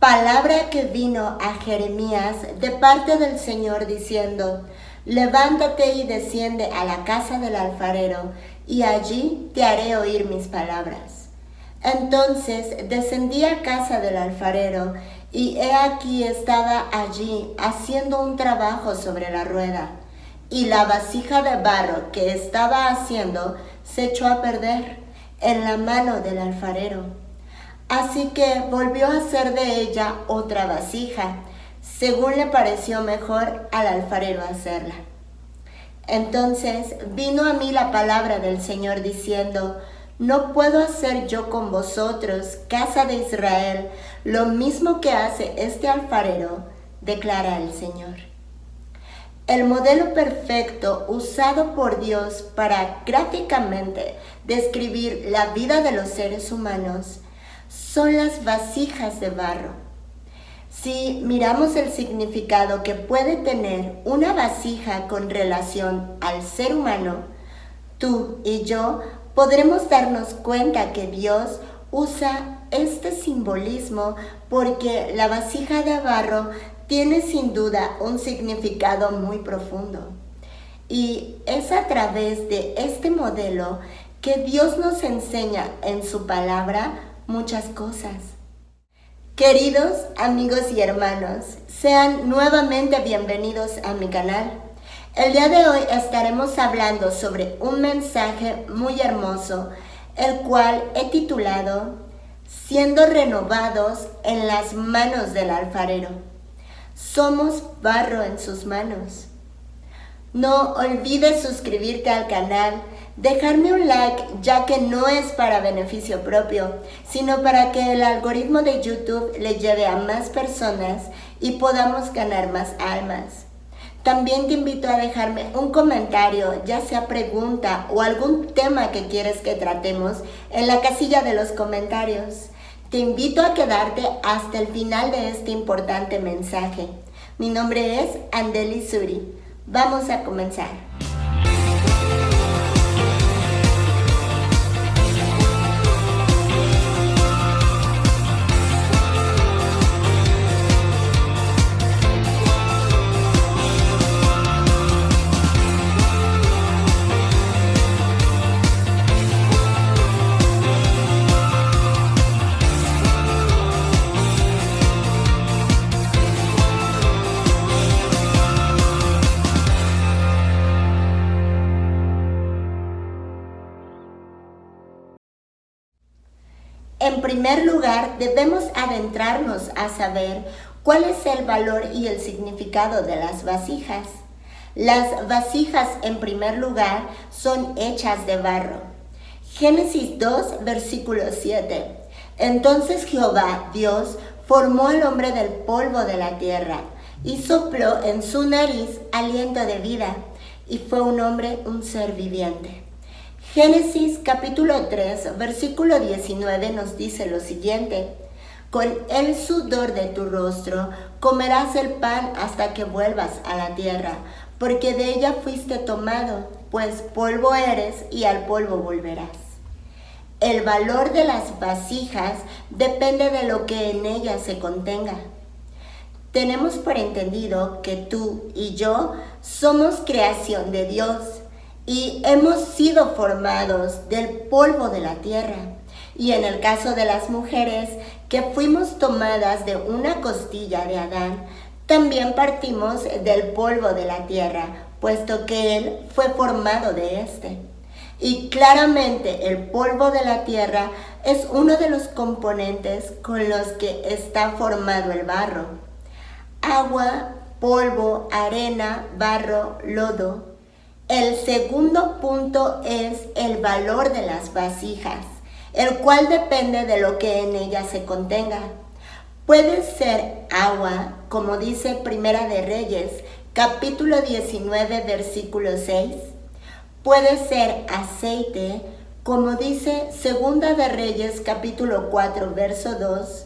Palabra que vino a Jeremías de parte del Señor diciendo: levántate y desciende a la casa del alfarero, y allí te haré oír mis palabras. Entonces descendí a casa del alfarero, y he aquí estaba allí haciendo un trabajo sobre la rueda, y la vasija de barro que estaba haciendo se echó a perder en la mano del alfarero. Así que volvió a hacer de ella otra vasija, según le pareció mejor al alfarero hacerla. Entonces vino a mí la palabra del Señor diciendo: no puedo hacer yo con vosotros, casa de Israel, lo mismo que hace este alfarero, declara el Señor. El modelo perfecto usado por Dios para gráficamente describir la vida de los seres humanos son las vasijas de barro. Si miramos el significado que puede tener una vasija con relación al ser humano, tú y yo podremos darnos cuenta que Dios usa este simbolismo porque la vasija de barro tiene sin duda un significado muy profundo. Y es a través de este modelo que Dios nos enseña en su palabra muchas cosas. Queridos amigos y hermanos, sean nuevamente bienvenidos a mi canal. El día de hoy estaremos hablando sobre un mensaje muy hermoso, el cual he titulado Siendo renovados en las manos del alfarero. Somos barro en sus manos. No olvides suscribirte al canal, dejarme un like, ya que no es para beneficio propio, sino para que el algoritmo de YouTube le lleve a más personas y podamos ganar más almas. También te invito a dejarme un comentario, ya sea pregunta o algún tema que quieres que tratemos, en la casilla de los comentarios. Te invito a quedarte hasta el final de este importante mensaje. Mi nombre es Andeli Suri. Vamos a comenzar. En primer lugar, debemos adentrarnos a saber cuál es el valor y el significado de las vasijas. Las vasijas, en primer lugar, son hechas de barro. Génesis 2, versículo 7. Entonces Jehová, Dios, formó al hombre del polvo de la tierra y sopló en su nariz aliento de vida, y fue un hombre un ser viviente. Génesis capítulo 3, versículo 19 nos dice lo siguiente: con el sudor de tu rostro comerás el pan hasta que vuelvas a la tierra, porque de ella fuiste tomado, pues polvo eres y al polvo volverás. El valor de las vasijas depende de lo que en ellas se contenga. Tenemos por entendido que tú y yo somos creación de Dios, y hemos sido formados del polvo de la tierra. Y en el caso de las mujeres, que fuimos tomadas de una costilla de Adán, también partimos del polvo de la tierra, puesto que él fue formado de éste. Y claramente el polvo de la tierra es uno de los componentes con los que está formado el barro. Agua, polvo, arena, barro, lodo. El segundo punto es el valor de las vasijas, el cual depende de lo que en ellas se contenga. Puede ser agua, como dice Primera de Reyes, capítulo 19, versículo 6. Puede ser aceite, como dice Segunda de Reyes, capítulo 4, verso 2.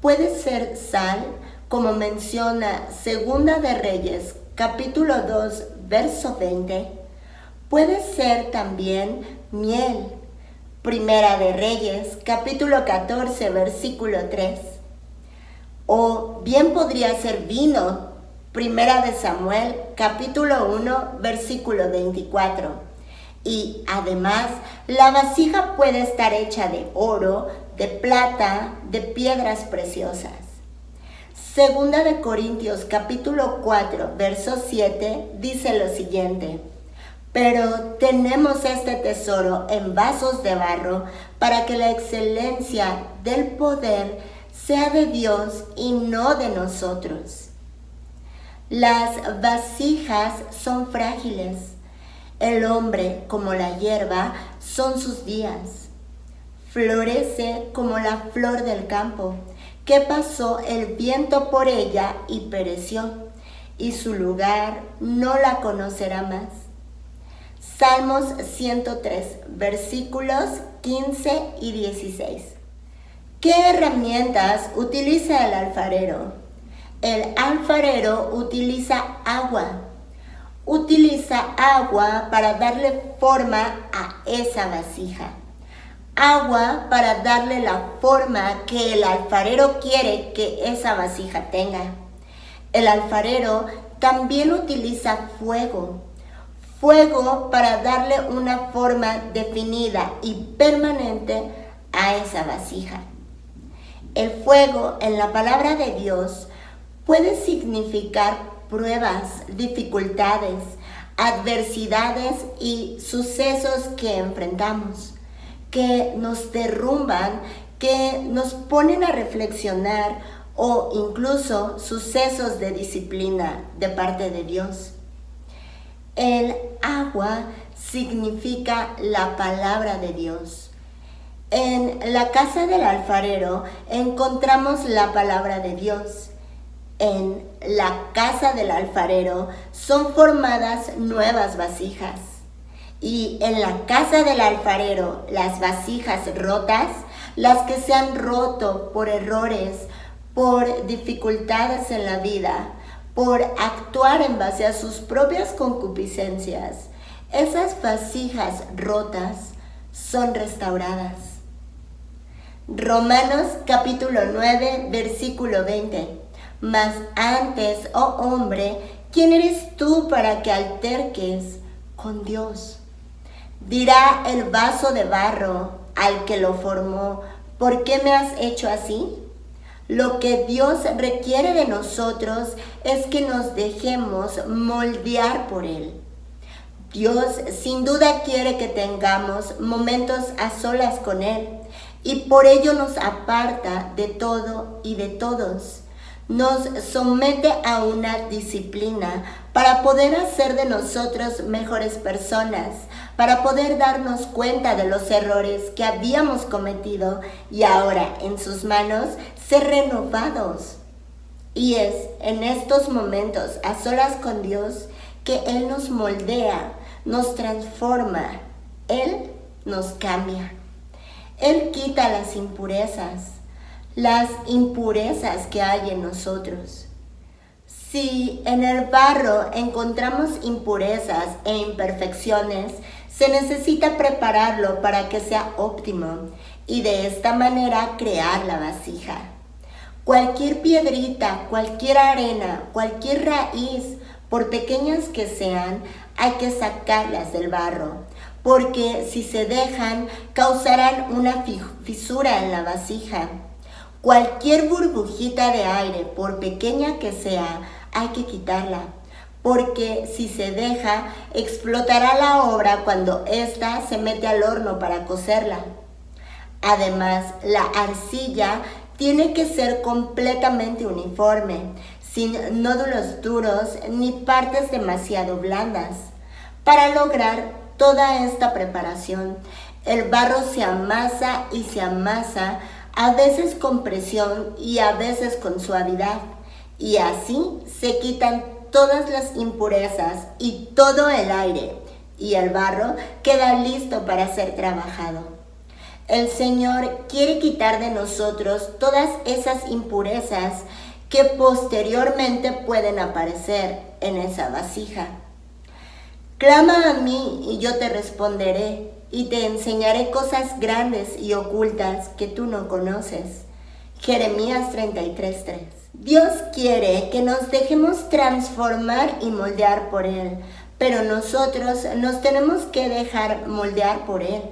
Puede ser sal, como menciona Segunda de Reyes, capítulo 2, verso 20. Puede ser también miel. Primera de Reyes, capítulo 14, versículo 3. O bien podría ser vino. Primera de Samuel, capítulo 1, versículo 24. Y además, la vasija puede estar hecha de oro, de plata, de piedras preciosas. Segunda de Corintios, capítulo 4, verso 7, dice lo siguiente: pero tenemos este tesoro en vasos de barro para que la excelencia del poder sea de Dios y no de nosotros. Las vasijas son frágiles. El hombre, como la hierba, son sus días. Florece como la flor del campo, que pasó el viento por ella y pereció, y su lugar no la conocerá más. Salmos 103, versículos 15 y 16. ¿Qué herramientas utiliza el alfarero? El alfarero utiliza agua. Utiliza agua para darle forma a esa vasija. Agua para darle la forma que el alfarero quiere que esa vasija tenga. El alfarero también utiliza fuego. Fuego para darle una forma definida y permanente a esa vasija. El fuego en la palabra de Dios puede significar pruebas, dificultades, adversidades y sucesos que enfrentamos, que nos derrumban, que nos ponen a reflexionar o incluso sucesos de disciplina de parte de Dios. El agua significa la palabra de Dios. En la casa del alfarero encontramos la palabra de Dios. En la casa del alfarero son formadas nuevas vasijas. Y en la casa del alfarero, las vasijas rotas, las que se han roto por errores, por dificultades en la vida, por actuar en base a sus propias concupiscencias, esas vasijas rotas son restauradas. Romanos capítulo 9, versículo 20. Mas antes, oh hombre, ¿quién eres tú para que alterques con Dios? Dirá el vaso de barro al que lo formó: ¿por qué me has hecho así? Lo que Dios requiere de nosotros es que nos dejemos moldear por Él. Dios sin duda quiere que tengamos momentos a solas con Él, y por ello nos aparta de todo y de todos. Nos somete a una disciplina para poder hacer de nosotros mejores personas, para poder darnos cuenta de los errores que habíamos cometido y ahora en sus manos ser renovados. Y es en estos momentos a solas con Dios que Él nos moldea, nos transforma, Él nos cambia. Él quita las impurezas que hay en nosotros. Si en el barro encontramos impurezas e imperfecciones, se necesita prepararlo para que sea óptimo y de esta manera crear la vasija. Cualquier piedrita, cualquier arena, cualquier raíz, por pequeñas que sean, hay que sacarlas del barro, porque si se dejan, causarán una fisura en la vasija. Cualquier burbujita de aire, por pequeña que sea, hay que quitarla, porque si se deja, explotará la obra cuando ésta se mete al horno para cocerla. Además, la arcilla tiene que ser completamente uniforme, sin nódulos duros ni partes demasiado blandas. Para lograr toda esta preparación, el barro se amasa y se amasa, a veces con presión y a veces con suavidad, y así se quitan todas las impurezas y todo el aire, y el barro queda listo para ser trabajado. El Señor quiere quitar de nosotros todas esas impurezas que posteriormente pueden aparecer en esa vasija. Clama a mí y yo te responderé y te enseñaré cosas grandes y ocultas que tú no conoces. Jeremías 33:3. Dios quiere que nos dejemos transformar y moldear por Él, pero nosotros nos tenemos que dejar moldear por Él.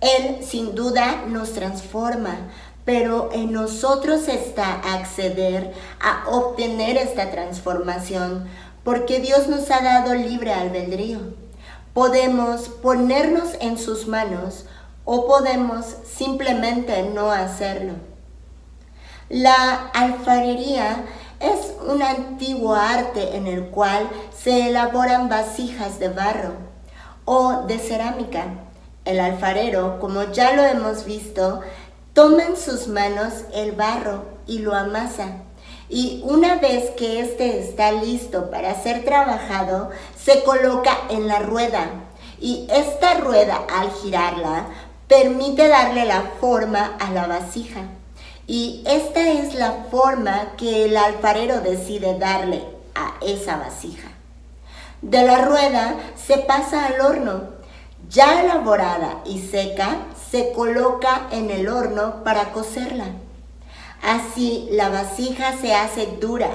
Él sin duda nos transforma, pero en nosotros está acceder a obtener esta transformación, porque Dios nos ha dado libre albedrío. Podemos ponernos en sus manos o podemos simplemente no hacerlo. La alfarería es un antiguo arte en el cual se elaboran vasijas de barro o de cerámica. El alfarero, como ya lo hemos visto, toma en sus manos el barro y lo amasa. Y una vez que éste está listo para ser trabajado, se coloca en la rueda. Y esta rueda, al girarla, permite darle la forma a la vasija. Y esta es la forma que el alfarero decide darle a esa vasija. De la rueda se pasa al horno. Ya elaborada y seca, se coloca en el horno para cocerla. Así la vasija se hace dura.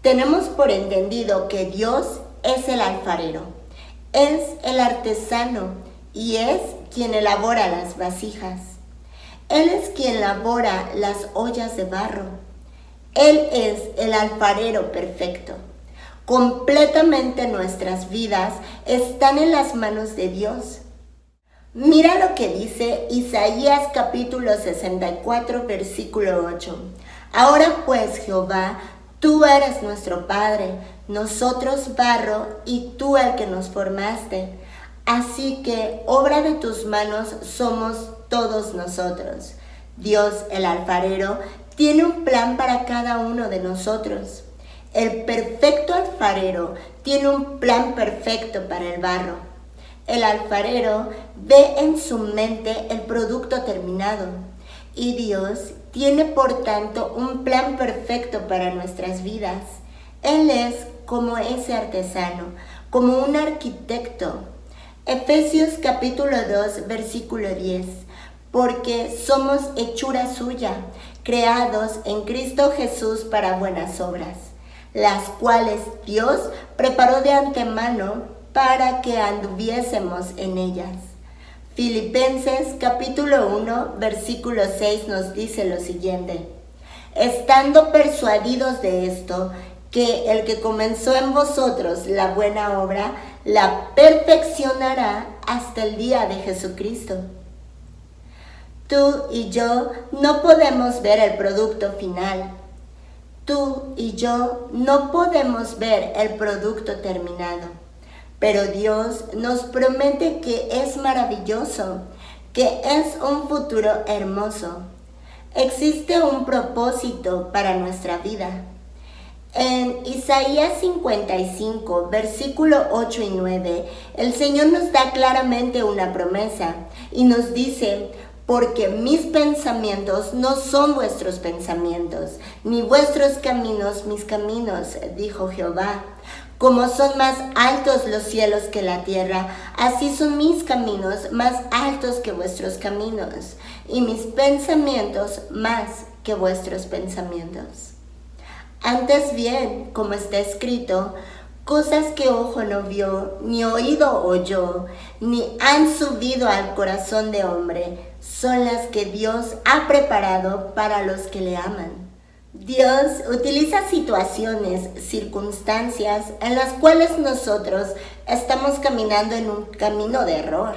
Tenemos por entendido que Dios es el alfarero, es el artesano y es quien elabora las vasijas. Él es quien elabora las ollas de barro. Él es el alfarero perfecto. Completamente nuestras vidas están en las manos de Dios. Mira lo que dice Isaías capítulo 64, versículo 8. Ahora pues, Jehová, tú eres nuestro Padre, nosotros barro y tú el que nos formaste. Así que obra de tus manos somos todos nosotros. Dios, el alfarero, tiene un plan para cada uno de nosotros. El perfecto alfarero tiene un plan perfecto para el barro. El alfarero ve en su mente el producto terminado y Dios tiene por tanto un plan perfecto para nuestras vidas. Él es como ese artesano, como un arquitecto. Efesios capítulo 2, versículo 10. Porque somos hechura suya, creados en Cristo Jesús para buenas obras, las cuales Dios preparó de antemano para que anduviésemos en ellas. Filipenses capítulo 1, versículo 6 nos dice lo siguiente: estando persuadidos de esto, que el que comenzó en vosotros la buena obra, la perfeccionará hasta el día de Jesucristo. Tú y yo no podemos ver el producto final. Tú y yo no podemos ver el producto terminado, pero Dios nos promete que es maravilloso, que es un futuro hermoso. Existe un propósito para nuestra vida. En Isaías 55, versículo 8 y 9, el Señor nos da claramente una promesa y nos dice: porque mis pensamientos no son vuestros pensamientos, ni vuestros caminos mis caminos, dijo Jehová. Como son más altos los cielos que la tierra, así son mis caminos más altos que vuestros caminos, y mis pensamientos más que vuestros pensamientos. Antes bien, como está escrito, cosas que ojo no vio, ni oído oyó, ni han subido al corazón de hombre, son las que Dios ha preparado para los que le aman. Dios utiliza situaciones, circunstancias en las cuales nosotros estamos caminando en un camino de error,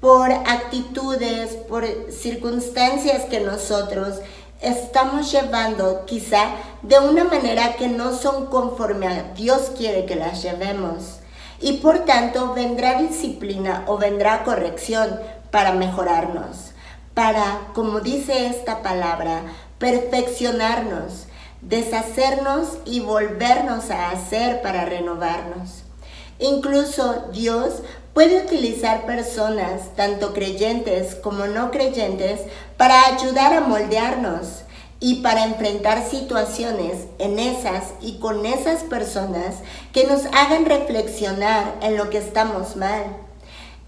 por actitudes, por circunstancias que nosotros estamos llevando quizá de una manera que no son conforme a Dios quiere que las llevemos. Y por tanto vendrá disciplina o vendrá corrección para mejorarnos, para, como dice esta palabra, perfeccionarnos, deshacernos y volvernos a hacer para renovarnos. Incluso Dios puede utilizar personas, tanto creyentes como no creyentes, para ayudar a moldearnos y para enfrentar situaciones en esas y con esas personas que nos hagan reflexionar en lo que estamos mal.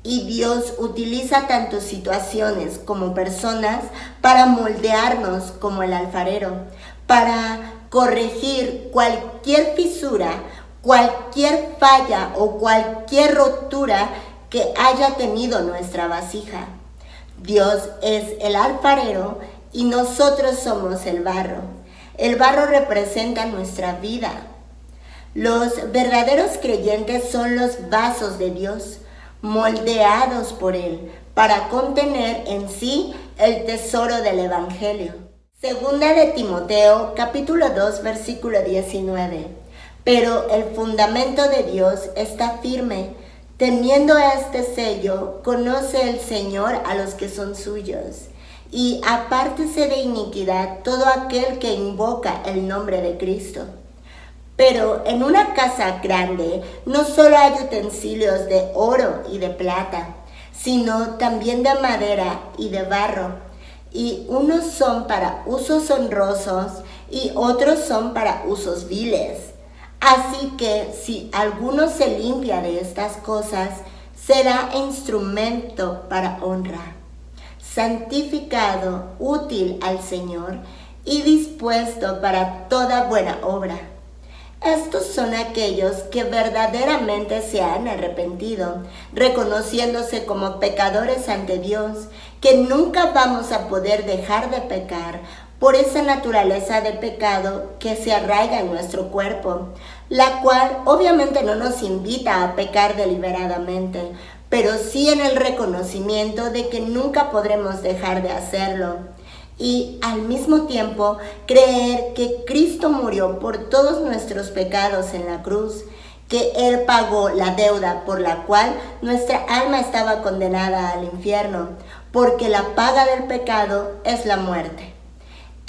Y Dios utiliza tanto situaciones como personas para moldearnos como el alfarero, para corregir cualquier fisura, cualquier falla o cualquier rotura que haya tenido nuestra vasija. Dios es el alfarero y nosotros somos el barro. El barro representa nuestra vida. Los verdaderos creyentes son los vasos de Dios, moldeados por Él, para contener en sí el tesoro del Evangelio. Segunda de Timoteo, capítulo 2, versículo 19. Pero el fundamento de Dios está firme. Teniendo este sello, conoce el Señor a los que son suyos. Y apártese de iniquidad todo aquel que invoca el nombre de Cristo. Pero en una casa grande no solo hay utensilios de oro y de plata, sino también de madera y de barro. Y unos son para usos honrosos y otros son para usos viles. Así que si alguno se limpia de estas cosas, será instrumento para honra, santificado, útil al Señor y dispuesto para toda buena obra. Estos son aquellos que verdaderamente se han arrepentido, reconociéndose como pecadores ante Dios, que nunca vamos a poder dejar de pecar por esa naturaleza de pecado que se arraiga en nuestro cuerpo, la cual obviamente no nos invita a pecar deliberadamente, pero sí en el reconocimiento de que nunca podremos dejar de hacerlo. Y al mismo tiempo creer que Cristo murió por todos nuestros pecados en la cruz, que Él pagó la deuda por la cual nuestra alma estaba condenada al infierno, porque la paga del pecado es la muerte.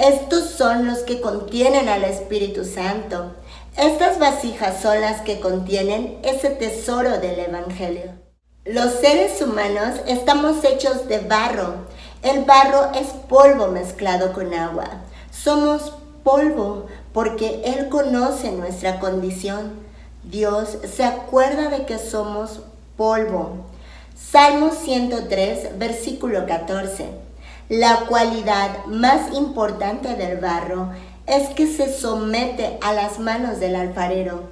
Estos son los que contienen al Espíritu Santo. Estas vasijas son las que contienen ese tesoro del Evangelio. Los seres humanos estamos hechos de barro. El barro es polvo mezclado con agua. Somos polvo porque Él conoce nuestra condición. Dios se acuerda de que somos polvo. Salmo 103, versículo 14. La cualidad más importante del barro es que se somete a las manos del alfarero,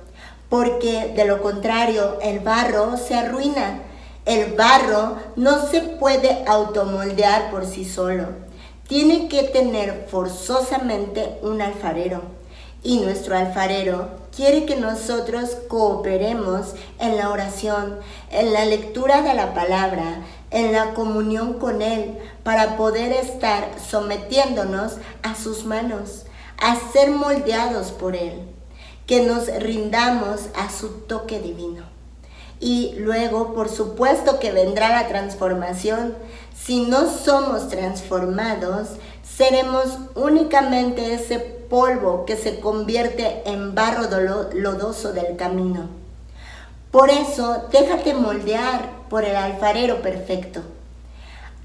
porque de lo contrario el barro se arruina. El barro no se puede automoldear por sí solo. Tiene que tener forzosamente un alfarero. Y nuestro alfarero quiere que nosotros cooperemos en la oración, en la lectura de la palabra, en la comunión con Él, para poder estar sometiéndonos a sus manos, a ser moldeados por Él, que nos rindamos a su toque divino. Y luego, por supuesto que vendrá la transformación. Si no somos transformados, seremos únicamente ese polvo que se convierte en barro lodoso del camino. Por eso, déjate moldear por el alfarero perfecto.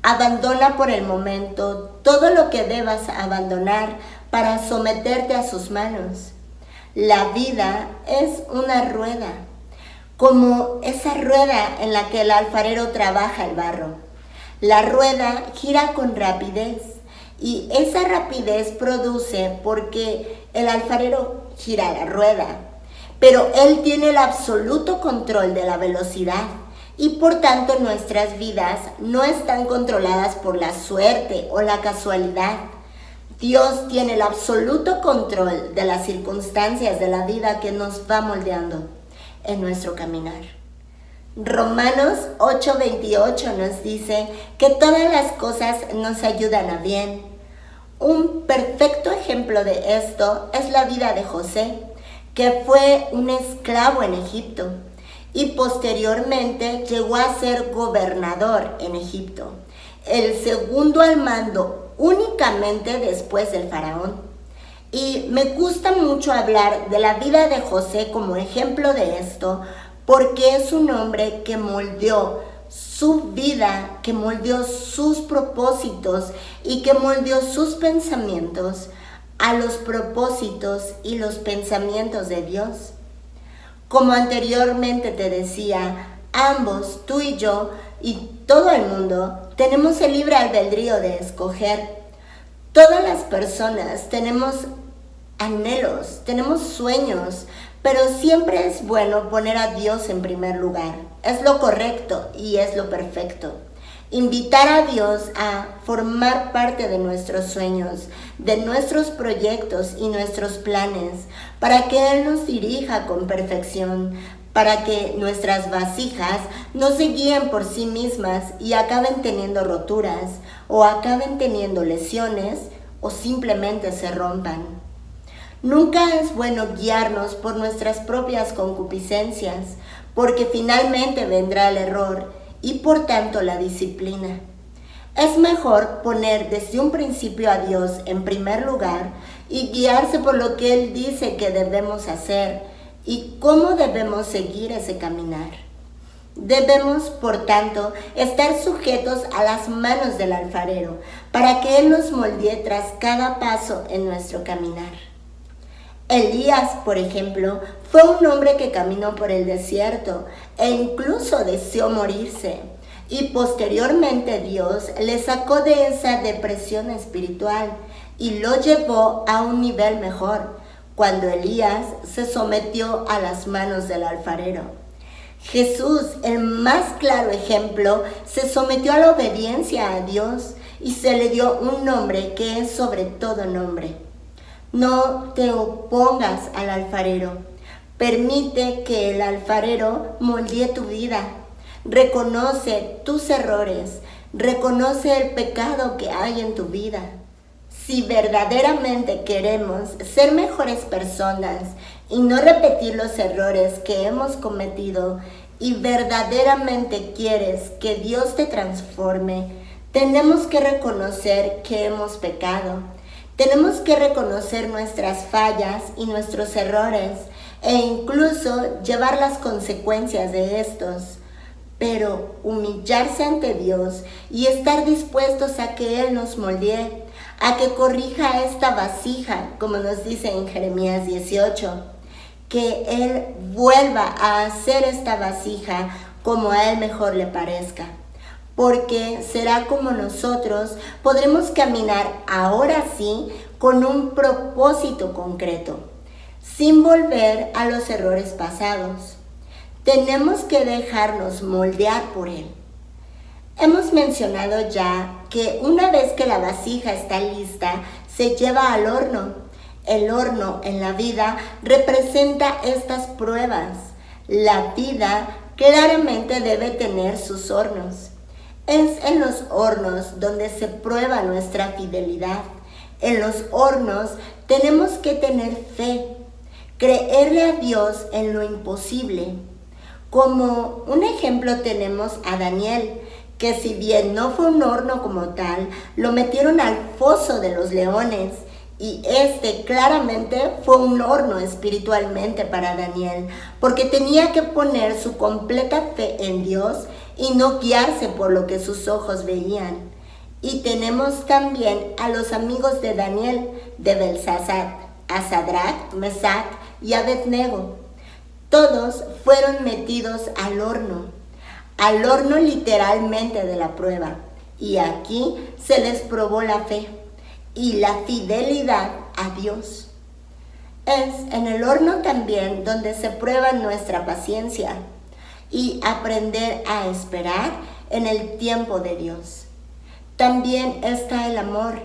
Abandona por el momento todo lo que debas abandonar para someterte a sus manos. La vida es una rueda, como esa rueda en la que el alfarero trabaja el barro. La rueda gira con rapidez y esa rapidez produce porque el alfarero gira la rueda, pero él tiene el absoluto control de la velocidad y por tanto nuestras vidas no están controladas por la suerte o la casualidad. Dios tiene el absoluto control de las circunstancias de la vida que nos va moldeando en nuestro caminar. Romanos 8:28 nos dice que todas las cosas nos ayudan a bien. Un perfecto ejemplo de esto es la vida de José, que fue un esclavo en Egipto y posteriormente llegó a ser gobernador en Egipto, el segundo al mando únicamente después del faraón. Y me gusta mucho hablar de la vida de José como ejemplo de esto, porque es un hombre que moldeó su vida, que moldeó sus propósitos y que moldeó sus pensamientos a los propósitos y los pensamientos de Dios. Como anteriormente te decía, ambos, tú y yo, y todo el mundo tenemos el libre albedrío de escoger. Todas las personas tenemos anhelos, tenemos sueños, pero siempre es bueno poner a Dios en primer lugar. Es lo correcto y es lo perfecto. Invitar a Dios a formar parte de nuestros sueños, de nuestros proyectos y nuestros planes, para que Él nos dirija con perfección, para que nuestras vasijas no se guíen por sí mismas y acaben teniendo roturas, o acaben teniendo lesiones, o simplemente se rompan. Nunca es bueno guiarnos por nuestras propias concupiscencias, porque finalmente vendrá el error y por tanto la disciplina. Es mejor poner desde un principio a Dios en primer lugar y guiarse por lo que Él dice que debemos hacer y cómo debemos seguir ese caminar. Debemos, por tanto, estar sujetos a las manos del alfarero para que Él nos moldee tras cada paso en nuestro caminar. Elías, por ejemplo, fue un hombre que caminó por el desierto e incluso deseó morirse. Y posteriormente Dios le sacó de esa depresión espiritual y lo llevó a un nivel mejor, cuando Elías se sometió a las manos del alfarero. Jesús, el más claro ejemplo, se sometió a la obediencia a Dios y se le dio un nombre que es sobre todo nombre. No te opongas al alfarero. Permite que el alfarero moldee tu vida. Reconoce tus errores. Reconoce el pecado que hay en tu vida. Si verdaderamente queremos ser mejores personas y no repetir los errores que hemos cometido, y verdaderamente quieres que Dios te transforme, tenemos que reconocer que hemos pecado. Tenemos que reconocer nuestras fallas y nuestros errores e incluso llevar las consecuencias de estos, pero humillarse ante Dios y estar dispuestos a que Él nos moldee, a que corrija esta vasija, como nos dice en Jeremías 18, que Él vuelva a hacer esta vasija como a Él mejor le parezca. Porque será como nosotros podremos caminar ahora sí con un propósito concreto, sin volver a los errores pasados. Tenemos que dejarnos moldear por Él. Hemos mencionado ya que una vez que la vasija está lista, se lleva al horno. El horno en la vida representa estas pruebas. La vida claramente debe tener sus hornos. Es en los hornos donde se prueba nuestra fidelidad. En los hornos tenemos que tener fe, creerle a Dios en lo imposible. Como un ejemplo tenemos a Daniel, que si bien no fue un horno como tal, lo metieron al foso de los leones. Y este claramente fue un horno espiritualmente para Daniel, porque tenía que poner su completa fe en Dios y no guiarse por lo que sus ojos veían. Y tenemos también a los amigos de Daniel, de Belsasar, a Sadrach, Mesach y Abednego. Todos fueron metidos al horno literalmente de la prueba. Y aquí se les probó la fe y la fidelidad a Dios. Es en el horno también donde se prueba nuestra paciencia y aprender a esperar en el tiempo de Dios. También está el amor,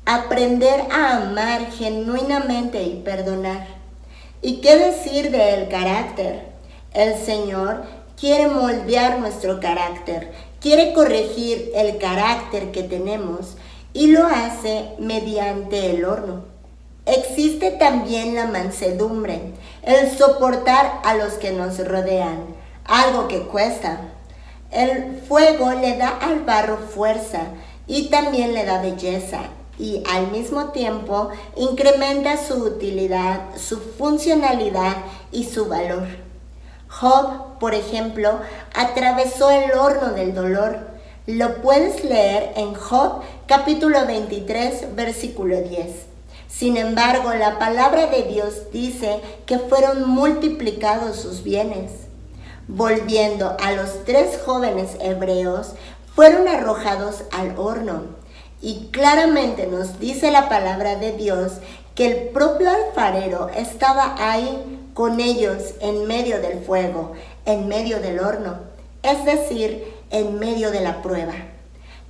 aprender a amar genuinamente y perdonar. ¿Y qué decir del carácter? El Señor quiere moldear nuestro carácter, quiere corregir el carácter que tenemos y lo hace mediante el horno. Existe también la mansedumbre, el soportar a los que nos rodean, algo que cuesta. El fuego le da al barro fuerza y también le da belleza y al mismo tiempo incrementa su utilidad, su funcionalidad y su valor. Job, por ejemplo, atravesó el horno del dolor. Lo puedes leer en Job capítulo 23, versículo 10. Sin embargo, la palabra de Dios dice que fueron multiplicados sus bienes. Volviendo a los 3 jóvenes hebreos, fueron arrojados al horno. Y claramente nos dice la palabra de Dios que el propio alfarero estaba ahí con ellos en medio del fuego, en medio del horno, es decir, en medio de la prueba.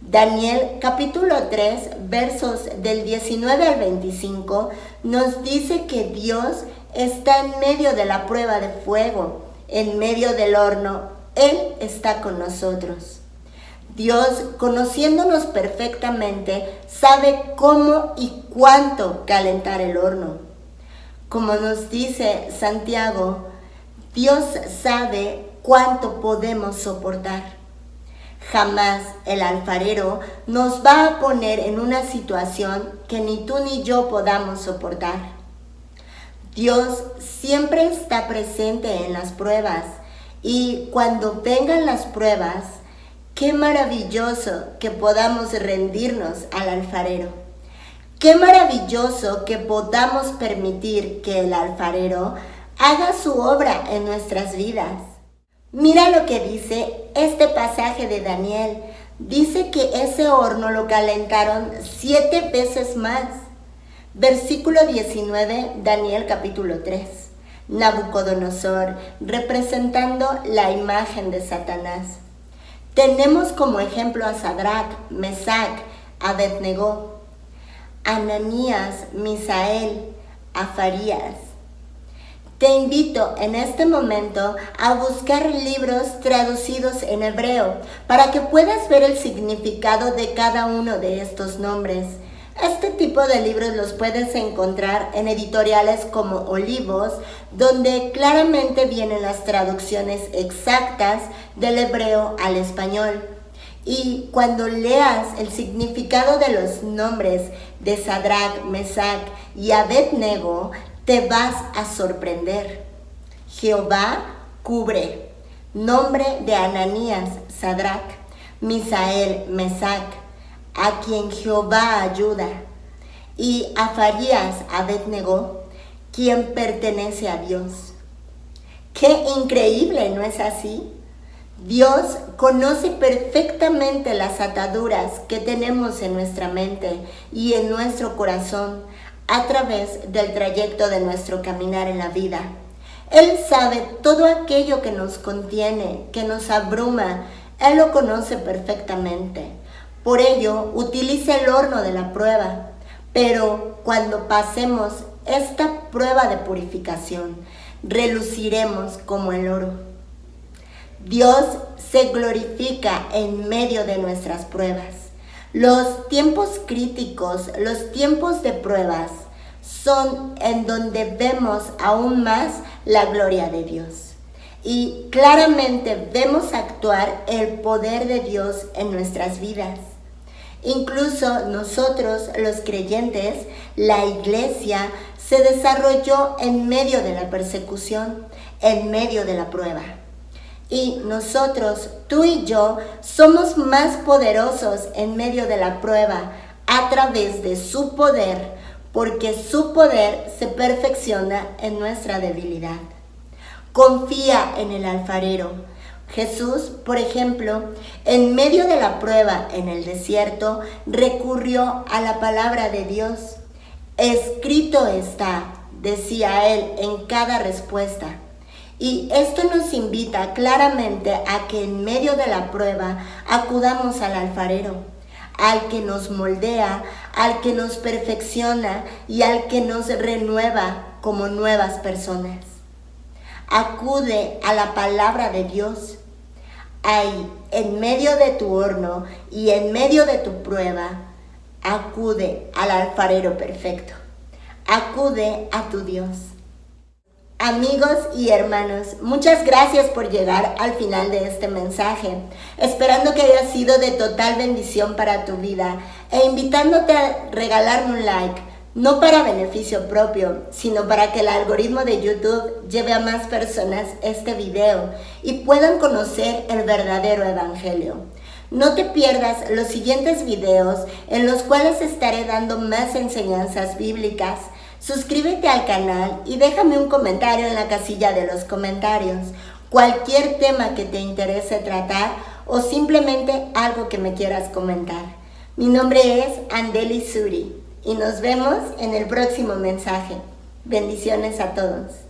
Daniel capítulo 3, versos del 19 al 25, nos dice que Dios está en medio de la prueba de fuego, en medio del horno. Él está con nosotros. Dios, conociéndonos perfectamente, sabe cómo y cuánto calentar el horno. Como nos dice Santiago, Dios sabe cuánto podemos soportar. Jamás el alfarero nos va a poner en una situación que ni tú ni yo podamos soportar. Dios siempre está presente en las pruebas, y cuando vengan las pruebas, qué maravilloso que podamos rendirnos al alfarero. Qué maravilloso que podamos permitir que el alfarero haga su obra en nuestras vidas. Mira lo que dice este pasaje de Daniel. Dice que ese horno lo calentaron 7 veces más. Versículo 19, Daniel capítulo 3. Nabucodonosor, representando la imagen de Satanás. Tenemos como ejemplo a Sadrach, Mesac, Abednego, Ananías, Misael, Azarías. Te invito en este momento a buscar libros traducidos en hebreo para que puedas ver el significado de cada uno de estos nombres. Este tipo de libros los puedes encontrar en editoriales como Olivos, donde claramente vienen las traducciones exactas del hebreo al español. Y cuando leas el significado de los nombres de Sadrach, Mesac y Abednego, te vas a sorprender. Jehová cubre. Nombre de Ananías, Sadrach, Misael, Mesac, a quien Jehová ayuda. Y Azarías, Abednego, quien pertenece a Dios. ¡Qué increíble!, ¿no es así? Dios conoce perfectamente las ataduras que tenemos en nuestra mente y en nuestro corazón a través del trayecto de nuestro caminar en la vida. Él sabe todo aquello que nos contiene, que nos abruma. Él lo conoce perfectamente. Por ello, utiliza el horno de la prueba. Pero cuando pasemos esta prueba de purificación, reluciremos como el oro. Dios se glorifica en medio de nuestras pruebas. Los tiempos críticos, los tiempos de pruebas, son en donde vemos aún más la gloria de Dios. Y claramente vemos actuar el poder de Dios en nuestras vidas. Incluso nosotros, los creyentes, la iglesia, se desarrolló en medio de la persecución, en medio de la prueba. Y nosotros, tú y yo, somos más poderosos en medio de la prueba a través de su poder, porque su poder se perfecciona en nuestra debilidad. Confía en el alfarero. Jesús, por ejemplo, en medio de la prueba en el desierto, recurrió a la palabra de Dios. Escrito está, decía él en cada respuesta. Y esto nos invita claramente a que en medio de la prueba acudamos al alfarero, al que nos moldea, al que nos perfecciona y al que nos renueva como nuevas personas. Acude a la palabra de Dios. Ahí, en medio de tu horno y en medio de tu prueba, acude al alfarero perfecto. Acude a tu Dios. Amigos y hermanos, muchas gracias por llegar al final de este mensaje, esperando que haya sido de total bendición para tu vida e invitándote a regalarme un like, no para beneficio propio, sino para que el algoritmo de YouTube lleve a más personas este video y puedan conocer el verdadero evangelio. No te pierdas los siguientes videos en los cuales estaré dando más enseñanzas bíblicas. Suscríbete al canal y déjame un comentario en la casilla de los comentarios. cualquier tema que te interese tratar o simplemente algo que me quieras comentar. Mi nombre es Andeli Suri y nos vemos en el próximo mensaje. Bendiciones a todos.